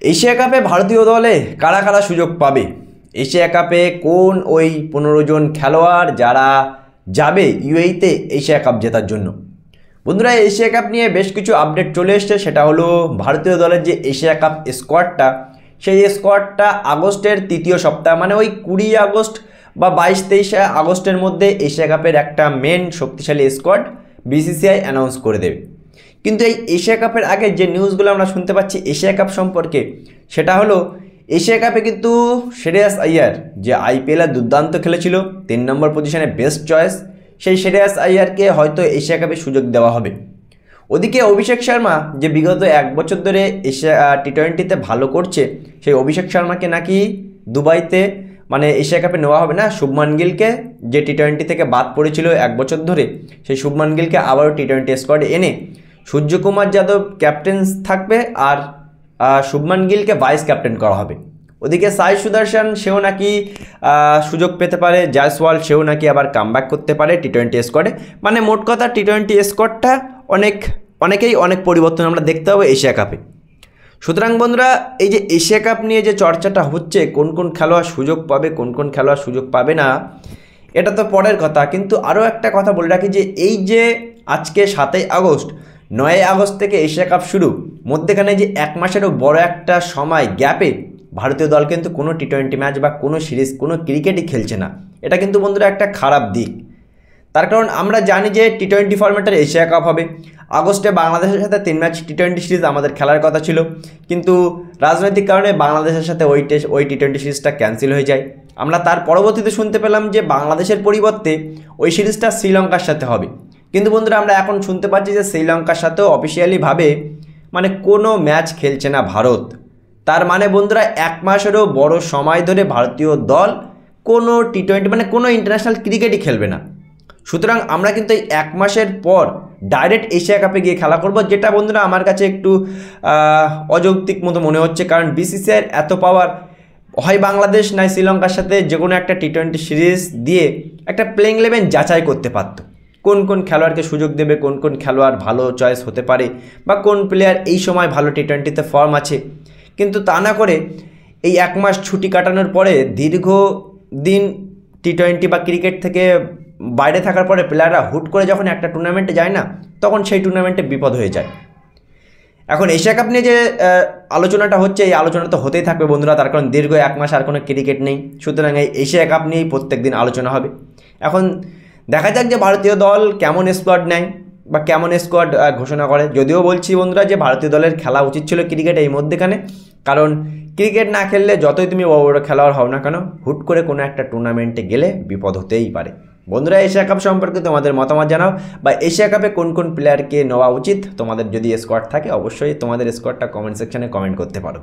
Asia কাপে ভারতীয় দলে কারা কারা সুযোগ পাবে? এশিয়া কাপে কোন ওই 15 জন খেলোয়াড় যারা যাবে ইউএইতে এশিয়া কাপ জেতার জন্য? বন্ধুরা, এশিয়া কাপ নিয়ে বেশ কিছু আপডেট চলে এসছে। সেটা হলো ভারতীয় দলের যে এশিয়া কাপ স্কোয়াডটা, সেই স্কোয়াডটা আগস্টের তৃতীয় সপ্তাহ মানে ওই 20 আগস্ট বা 22-23 আগস্টের মধ্যে এশিয়া কাপের একটা মেন শক্তিশালী স্কোয়াড বিসিসিআই অ্যানাউন্স করে দেবে। কিন্তু এই এশিয়া কাপের আগে যে নিউজগুলো আমরা শুনতে পাচ্ছি এশিয়া কাপ সম্পর্কে, সেটা হলো এশিয়া কাপে কিন্তু শ্রেয়াস আইয়ার যে আইপিএলে দুর্দান্ত খেলেছিল, 3 নম্বর পজিশনে বেস্ট চয়েস, সেই শ্রেয়াস আইয়ারকে হয়তো এশিয়া কাপে সুযোগ দেওয়া হবে। ওদিকে অভিষেক শর্মা যে বিগত 1 বছর ধরে এশিয়া টি20তে ভালো করছে, সেই অভিষেক শর্মাকে নাকি দুবাইতে মানে এশিয়া কাপে নেওয়া হবে না। শুভমান গিলকে যে টি20 থেকে বাদ পড়েছিল 1 বছর ধরে, সেই শুভমান গিলকে আবারও টি20 স্কোয়াডে এনে সূর্যকুমার যাদব ক্যাপ্টেন থাকবে আর শুভমান গিলকে ভাইস ক্যাপ্টেন করা হবে। ওদিকে সাই সুদর্শন সেও নাকি সুযোগ পেতে পারে, জয়সওয়াল সেও নাকি আবার কামব্যাক করতে পারে টি20 স্কোয়াডে। মানে মোট কথা টি20 স্কোয়াডটা অনেকেই অনেক পরিবর্তন আমরা দেখতে পাবো এশিয়া কাপে। সুতরাং বন্ধুরা, এই যে এশিয়া কাপ নিয়ে যে চর্চাটা হচ্ছে, কোন কোন খেলোয়াড় সুযোগ পাবে, কোন কোন খেলোয়াড় সুযোগ পাবে না, এটা তো পরের কথা। কিন্তু আরও একটা কথা বলে রাখি যে এই যে আজকে 7 আগস্ট, 9 আগস্ট থেকে এশিয়া কাপ শুরু, মধ্যেখানে যে 1 মাসেরও বড় একটা সময় গ্যাপে ভারতীয় দল কিন্তু কোনো টি20 ম্যাচ বা কোনো সিরিজ, কোনো ক্রিকেটই খেলছে না। এটা কিন্তু বন্ধুরা একটা খারাপ দিক। তার কারণ আমরা জানি যে টি20 ফরম্যাটের এশিয়া কাপ হবে। আগস্টে বাংলাদেশের সাথে 3 ম্যাচ টি20 সিরিজ আমাদের খেলার কথা ছিল, কিন্তু রাজনৈতিক কারণে বাংলাদেশের সাথে ওই টি20 সিরিজটা ক্যান্সেল হয়ে যায়। আমরা তার পরবর্তীতে শুনতে পেলাম যে বাংলাদেশের পরিবর্তে ওই সিরিজটা শ্রীলঙ্কার সাথে হবে। কিন্তু বন্ধুরা, আমরা এখন শুনতে পাচ্ছি যে শ্রীলঙ্কার সাথেও অফিসিয়ালিভাবে মানে কোনো ম্যাচ খেলছে না ভারত। তার মানে বন্ধুরা, 1 মাসেরও বড় সময় ধরে ভারতীয় দল কোনো টি20 মানে কোনো ইন্টারন্যাশনাল ক্রিকেটই খেলবে না। সুতরাং আমরা কিন্তু এই 1 মাসের পর ডাইরেক্ট এশিয়া কাপে গিয়ে খেলা করব, যেটা বন্ধুরা আমার কাছে একটু অযৌক্তিক মতো মনে হচ্ছে। কারণ বিসিসিআইয়ের এত পাওয়ার, হয় বাংলাদেশ নয় শ্রীলঙ্কার সাথে যে কোনো একটা টি20 সিরিজ দিয়ে একটা প্লেইং 11 যাচাই করতে পারত, কোন কোন খেলোয়াড়কে সুযোগ দেবে, কোন কোন খেলোয়াড় ভালো চয়েস হতে পারে, বা কোন প্লেয়ার এই সময় ভালো টি20তে ফর্ম আছে। কিন্তু তা না করে এই 1 মাস ছুটি কাটানোর পরে দীর্ঘদিন টি20 বা ক্রিকেট থেকে বাইরে থাকার পরে প্লেয়াররা হুট করে যখন একটা টুর্নামেন্টে যায় না, তখন সেই টুর্নামেন্টে বিপদ হয়ে যায়। এখন এশিয়া কাপ নিয়ে যে আলোচনাটা হচ্ছে, এই আলোচনা তো হতেই থাকবে বন্ধুরা, তার কারণ দীর্ঘ 1 মাস আর কোনো ক্রিকেট নেই। সুতরাং এই এশিয়া কাপ নিয়েই প্রত্যেক দিন আলোচনা হবে। এখন দেখা যাক যে ভারতীয় দল কেমন স্কোয়াড নেয় বা কেমন স্কোয়াড ঘোষণা করে। যদিও বলছি বন্ধুরা যে ভারতীয় দলের খেলা উচিত ছিল ক্রিকেট এই মধ্যেখানে, কারণ ক্রিকেট না খেললে যতই তুমি বড় বড় খেলোয়াড় হও না কেন, হুট করে কোনো একটা টুর্নামেন্টে গেলে বিপদ হতেই পারে। বন্ধুরা, এশিয়া কাপ সম্পর্কে তোমাদের মতামত জানাও, বা এশিয়া কাপে কোন কোন প্লেয়ারকে নেওয়া উচিত, তোমাদের যদি স্কোয়াড থাকে অবশ্যই তোমাদের স্কোয়াডটা কমেন্ট সেকশনে কমেন্ট করতে পারো।